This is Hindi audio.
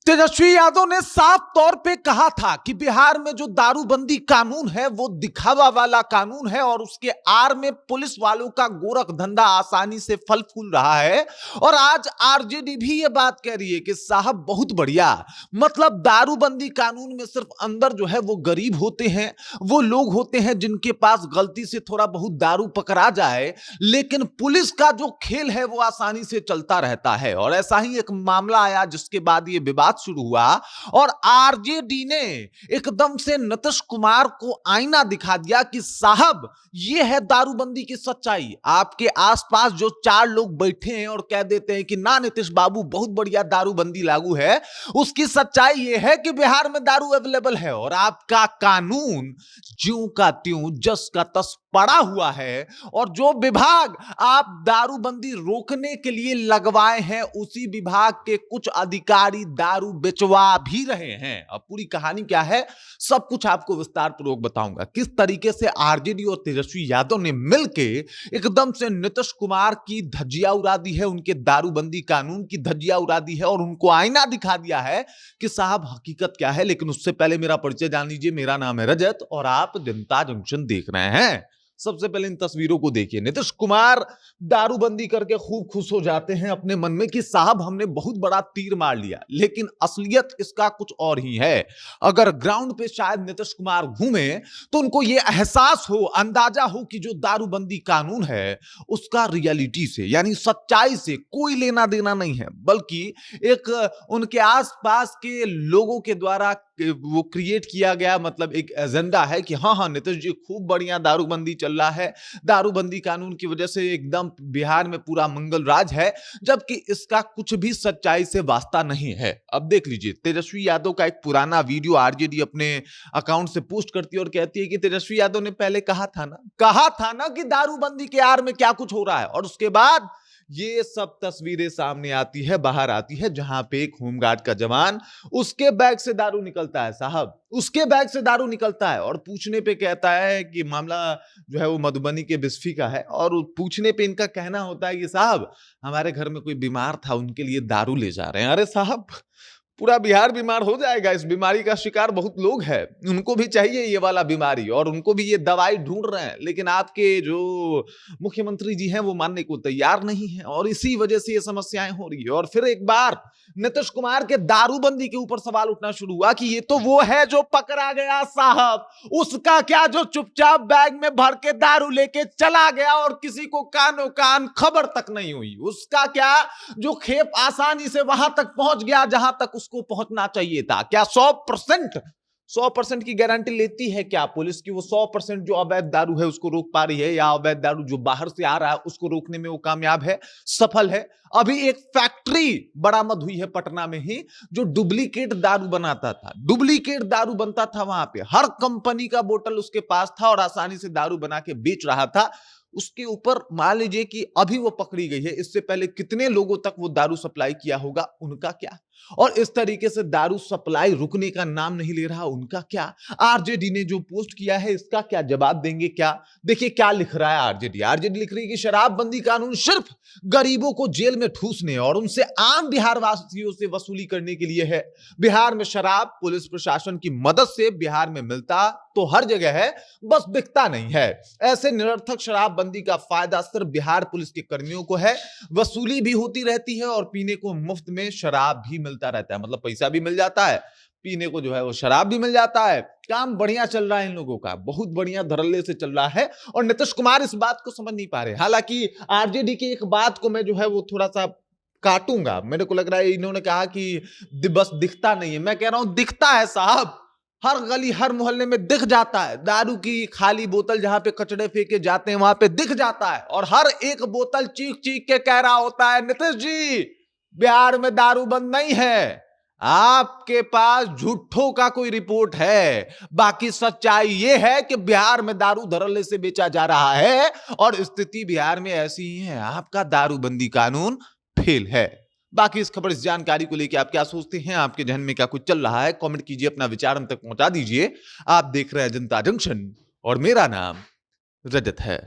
तेजस्वी यादव ने साफ तौर पे कहा था कि बिहार में जो दारूबंदी कानून है वो दिखावा वाला कानून है और उसके आड़ में पुलिस वालों का गोरख धंधा आसानी से फल फूल रहा है। और आज आरजेडी भी ये बात कह रही है कि साहब बहुत बढ़िया, मतलब दारूबंदी कानून में सिर्फ अंदर जो है वो गरीब होते हैं, वो लोग होते हैं जिनके पास गलती से थोड़ा बहुत दारू पकड़ा जाए, लेकिन पुलिस का जो खेल है वो आसानी से चलता रहता है। और ऐसा ही एक मामला आया जिसके बाद ये विवाद शुरू हुआ और आरजेडी ने एकदम से नीतीश कुमार को आईना दिखा दिया कि साहब ये है दारूबंदी की सच्चाई। आपके आसपास जो चार लोग बैठे हैं और कह देते हैं कि ना नीतीश बाबू बहुत बढ़िया दारूबंदी लागू है, उसकी सच्चाई ये है कि बिहार में दारू अवेलेबल है और आपका कानून ज्यों का त्यों जस का तस पड़ा हुआ है। और जो विभाग आप दारूबंदी रोकने के लिए लगवाए हैं उसी विभाग के कुछ अधिकारी दारू बेचवा भी रहे हैं। अब पूरी कहानी क्या है सब कुछ आपको विस्तार पूर्वक बताऊंगा, किस तरीके से आरजेडी और तेजस्वी यादव ने मिलके एकदम से नीतीश कुमार की धज्जियां उड़ा दी है, उनके दारूबंदी कानून की धज्जियां उड़ा दी है और उनको आईना दिखा दिया है कि साहब हकीकत क्या है। लेकिन उससे पहले मेरा परिचय जान लीजिए। मेरा नाम है रजत और आप जनता जंक्शन देख रहे हैं। सबसे पहले इन तस्वीरों को देखिए। नीतीश कुमार दारूबंदी करके खूब खुश हो जाते हैं अपने मन में कि साहब हमने बहुत बड़ा तीर मार लिया, लेकिन असलियत इसका कुछ और ही है। अगर ग्राउंड पे शायद नीतीश कुमार घूमे तो उनको यह एहसास हो, अंदाजा हो कि जो दारूबंदी कानून है उसका रियलिटी से यानी सच्चाई से कोई लेना देना नहीं है, बल्कि एक उनके आसपास के लोगों के द्वारा वो क्रिएट किया गया मतलब एक एजेंडा है कि हाँ नीतीश जी खूब बढ़िया दारूबंदी चल रहा है, दारूबंदी कानून की वजह से एकदम बिहार में पूरा मंगल राज है, जबकि इसका कुछ भी सच्चाई से वास्ता नहीं है। अब देख लीजिए, तेजस्वी यादव का एक पुराना वीडियो आरजेडी अपने अकाउंट से पोस्ट करती है और कहती है कि तेजस्वी यादव ने पहले कहा था ना कि दारूबंदी के आड़ में क्या कुछ हो रहा है। और उसके बाद ये सब तस्वीरें सामने आती है, बाहर आती है, जहां पे एक होमगार्ड का जवान उसके बैग से दारू निकलता है, साहब उसके बैग से दारू निकलता है और पूछने पे कहता है कि मामला जो है वो मधुबनी के बिस्फी का है। और पूछने पे इनका कहना होता है कि साहब हमारे घर में कोई बीमार था, उनके लिए दारू ले जा रहे हैं। अरे साहब पूरा बिहार बीमार हो जाएगा, इस बीमारी का शिकार बहुत लोग हैं, उनको भी चाहिए ये वाला बीमारी और उनको भी ये दवाई ढूंढ रहे हैं, लेकिन आपके जो मुख्यमंत्री जी हैं वो मानने को तैयार नहीं है और इसी वजह से ये समस्याएं हो रही है। और फिर एक बार नीतीश कुमार के दारूबंदी के ऊपर सवाल उठना शुरू हुआ कि ये तो वो है जो पकड़ा गया साहब, उसका क्या जो चुपचाप बैग में भर के दारू लेके चला गया और किसी को कानो कान खबर तक नहीं हुई, उसका क्या जो खेप आसानी से वहां तक पहुंच गया जहां तक उसको पहुंचना चाहिए था। क्या 100% की गारंटी लेती है क्या पुलिस की वो 100% जो अवैध दारू है उसको रोक पा रही है, या अवैध दारू जो बाहर से आ रहा है उसको रोकने में वो कामयाब है, सफल है? अभी एक फैक्ट्री बरामद हुई है पटना में ही जो डुप्लीकेट दारू बनाता था, डुप्लीकेट दारू बनता था वहां पे, हर कंपनी का बोतल उसके पास था और आसानी से दारू बना के बेच रहा था। उसके ऊपर मान लीजिए कि अभी वो पकड़ी गई है, इससे पहले कितने लोगों तक वो दारू सप्लाई किया होगा, उनका क्या? और इस तरीके से दारू सप्लाई रुकने का नाम नहीं ले रहा, उनका क्या? आरजेडी ने जो पोस्ट किया है इसका क्या जवाब देंगे? क्या देखिए क्या लिख रहा है आरजेडी। आरजेडी लिख रही है कि शराबबंदी कानून सिर्फ गरीबों को जेल में ठूसने और उनसे आम बिहार वासियों से वसूली करने के लिए है। बिहार में शराब पुलिस प्रशासन की मदद से बिहार में मिलता तो हर जगह है, बस बिकता नहीं है। ऐसे निरर्थक शराबबंदी का फायदा सिर्फ बिहार पुलिस के कर्मियों को है, वसूली भी होती रहती है और पीने को मुफ्त में शराब भी मिलता रहता है, मतलब पैसा भी मिल जाता है, पीने को जो है वो शराब भी मिल जाता है। काम बढ़िया चल रहा है इन लोगों का, बहुत बढ़िया धड़ल्ले से चल रहा है और नीतीश कुमार इस बात को समझ नहीं पा रहे। हालांकि आरजेडी की एक बात को मैं जो है वो थोड़ा सा काटूंगा, मेरे को लग रहा है इन्होंने कहा कि बस दिखता नहीं है, मैं कह रहा हूं दिखता है साहब, हर गली हर मोहल्ले में दिख जाता है। दारू की खाली बोतल जहां पे कचड़े फेंके जाते हैं वहां पे दिख जाता है और हर एक बोतल चीख चीख के कह रहा होता है नीतीश जी बिहार में दारू बंद नहीं है। आपके पास झूठों का कोई रिपोर्ट है, बाकी सच्चाई यह है कि बिहार में दारू धड़ल्ले से बेचा जा रहा है और स्थिति बिहार में ऐसी ही है, आपका दारूबंदी कानून फेल है। बाकी इस खबर इस जानकारी को लेकर आप क्या सोचते हैं, आपके जहन में क्या कुछ चल रहा है, कमेंट कीजिए, अपना विचार हम तक पहुंचा दीजिए। आप देख रहे हैं जनता जंक्शन और मेरा नाम रजत है।